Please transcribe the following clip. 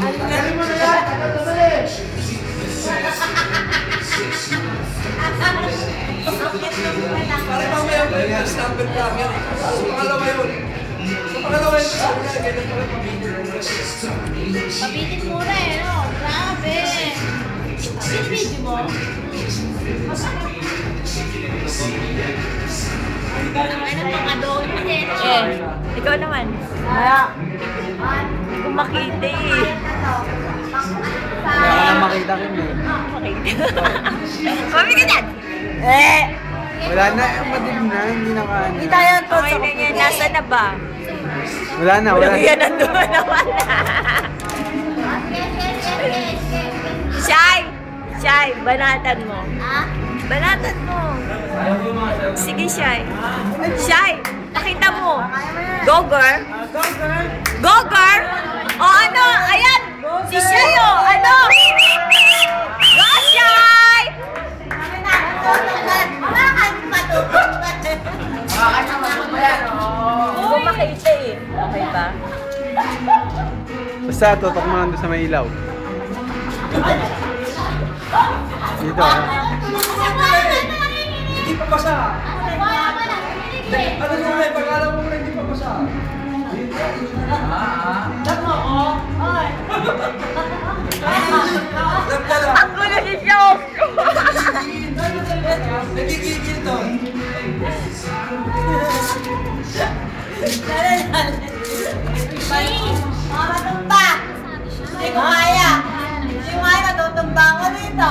Galing mo na yan! Tagal-tagal eh! Parang mamaya ba yung stamper camera? So, pangalawa yun. So, pangalawa yun. Ganyan pala Pabitin muna eh, no? Grabe! Pinibidyo mo? Ano pang adon mo din? Ikaw naman. Hindi ko makita eh. Kaya ka makita ko eh. Mami ka dyan! Wala na, madilim na, hindi na kanya. Hindi tayo to. Okay na yan. Nasa na ba? Wala na, wala na. Yan nandun na wala. Shy! Shy, banatan mo. Ha? Banatan mo. Sige, Shy. Shy, nakita mo. Go, girl. Go, girl. O ano, ayan. Si Shy, o. Ano? Go, Shy! Hindi ko makita eh. Okay ba? Basta, tutok mo lang doon sa may ilaw. Dito ah. Hindi pa basa. Ano mo na, pag-alam mo na hindi pa basa. Ang gulo si Show! Nagigigil to. Mga matumba! Hindi ko kaya! Hindi ko kaya matutumba ko dito!